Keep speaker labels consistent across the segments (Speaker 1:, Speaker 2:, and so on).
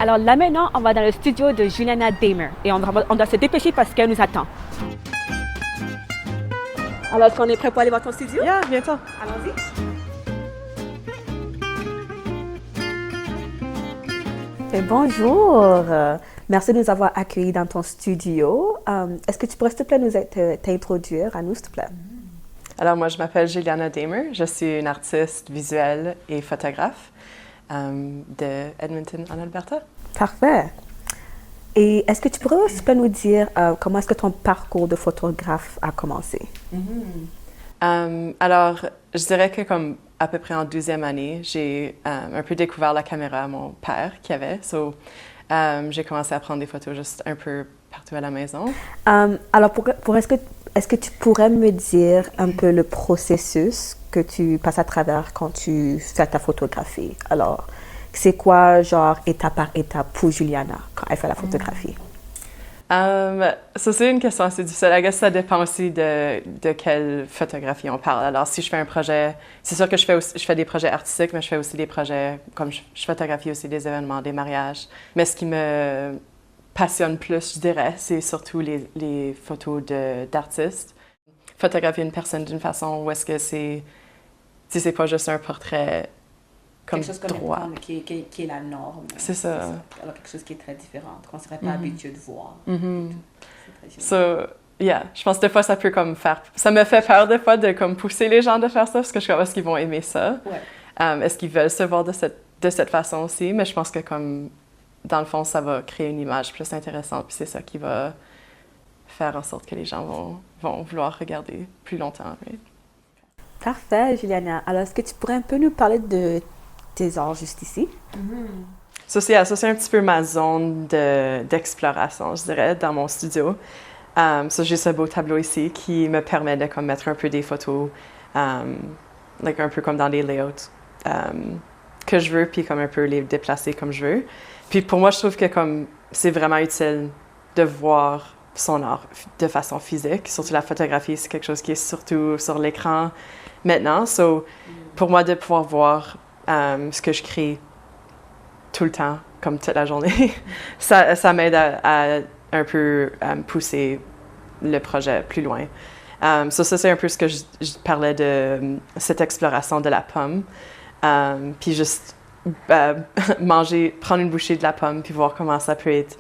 Speaker 1: Alors là maintenant, on va dans le studio de Juliana Damer et on doit se dépêcher parce qu'elle nous attend. Alors, est-ce qu'on est prêt pour aller voir ton studio?
Speaker 2: Yeah, bientôt.
Speaker 1: Allons-y. Et bonjour. Merci de nous avoir accueillis dans ton studio. Est-ce que tu pourrais, s'il te plaît, t'introduire à nous, s'il te plaît?
Speaker 2: Alors, moi, je m'appelle Juliana Damer. Je suis une artiste visuelle et photographe de Edmonton, en Alberta.
Speaker 1: Parfait. Et est-ce que tu pourrais, s'il te plaît, nous dire comment est-ce que ton parcours de photographe a commencé?
Speaker 2: Alors, je dirais que comme à peu près en 12e année, j'ai un peu découvert la caméra à mon père qui avait. J'ai commencé à prendre des photos juste un peu partout à la maison.
Speaker 1: Alors, est-ce que tu pourrais me dire un peu le processus que tu passes à travers quand tu fais ta photographie? Alors, c'est quoi, genre, étape par étape pour Juliana quand elle fait la photographie?
Speaker 2: Ça, c'est une question assez difficile. I guess ça dépend aussi de quelle photographie on parle. Alors, si je fais un projet, c'est sûr que je fais des projets artistiques, mais je fais aussi des projets, comme je photographie aussi des événements, des mariages. Mais ce qui me passionne plus, je dirais, c'est surtout les photos d'artistes. Photographier une personne d'une façon où est-ce que c'est pas juste un portrait comme
Speaker 3: quelque chose comme
Speaker 2: droit.
Speaker 3: Qui est la norme.
Speaker 2: C'est ça.
Speaker 3: Alors, quelque chose qui est très différent, qu'on ne serait pas habitué de voir. C'est très
Speaker 2: So, yeah, je pense que des fois, ça peut comme faire... Ça me fait peur des fois de comme pousser les gens de faire ça, parce que je crois est-ce qu'ils vont aimer ça?
Speaker 3: Ouais.
Speaker 2: Est-ce qu'ils veulent se voir de cette façon aussi? Mais je pense que comme, dans le fond, ça va créer une image plus intéressante, puis c'est ça qui va faire en sorte que les gens vont vouloir regarder plus longtemps. Right?
Speaker 1: Parfait, Juliana. Alors, est-ce que tu pourrais un peu nous parler de tes arts juste ici?
Speaker 2: Ça, c'est un petit peu ma zone d'exploration, je dirais, dans mon studio. J'ai ce beau tableau ici qui me permet de comme, mettre un peu des photos, un peu comme dans des layouts que je veux, puis comme un peu les déplacer comme je veux. Puis pour moi, je trouve que comme c'est vraiment utile de voir son art de façon physique. Surtout la photographie, c'est quelque chose qui est surtout sur l'écran maintenant. Pour moi, de pouvoir voir ce que je crée tout le temps, comme toute la journée, ça m'aide à un peu pousser le projet plus loin. Ça, c'est un peu ce que je parlais de cette exploration de la pomme. Puis juste prendre une bouchée de la pomme, puis voir comment ça peut être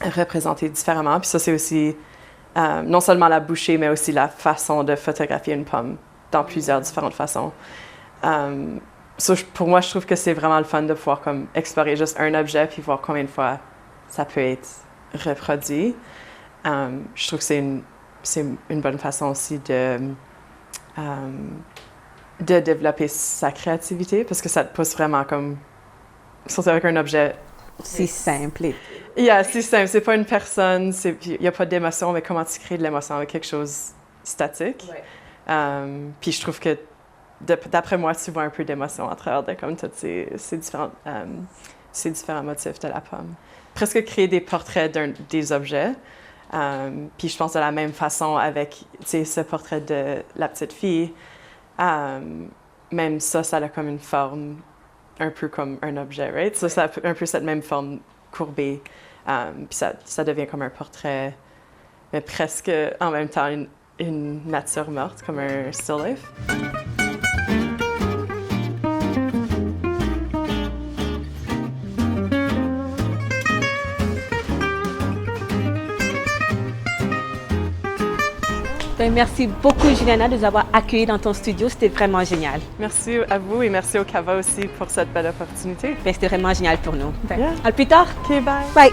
Speaker 2: représenté différemment. Puis ça, c'est aussi non seulement la bouchée, mais aussi la façon de photographier une pomme dans plusieurs différentes façons. Pour moi, je trouve que c'est vraiment le fun de pouvoir comme, explorer juste un objet puis voir combien de fois ça peut être reproduit. Je trouve que c'est une bonne façon aussi de développer sa créativité parce que ça te pousse vraiment comme, surtout avec un objet.
Speaker 1: C'est simple.
Speaker 2: Yeah, c'est simple. C'est pas une personne, il n'y a pas d'émotion, mais comment tu crées de l'émotion avec quelque chose statique. Ouais. Puis je trouve que d'après moi, tu vois un peu d'émotion à travers de comme tous ces différents motifs de la pomme. Presque créer des portraits des objets. Puis je pense de la même façon avec ce portrait de la petite fille. Même ça a comme une forme un peu comme un objet, right? Ça a un peu cette même forme courbée. Puis ça devient comme un portrait, mais presque en même temps une nature morte, comme un still life.
Speaker 1: Merci beaucoup, Juliana, de nous avoir accueillis dans ton studio. C'était vraiment génial.
Speaker 2: Merci à vous et merci au CAVA aussi pour cette belle opportunité.
Speaker 1: C'était vraiment génial pour nous.
Speaker 2: Yeah.
Speaker 1: À plus tard.
Speaker 2: OK, bye.
Speaker 1: Bye.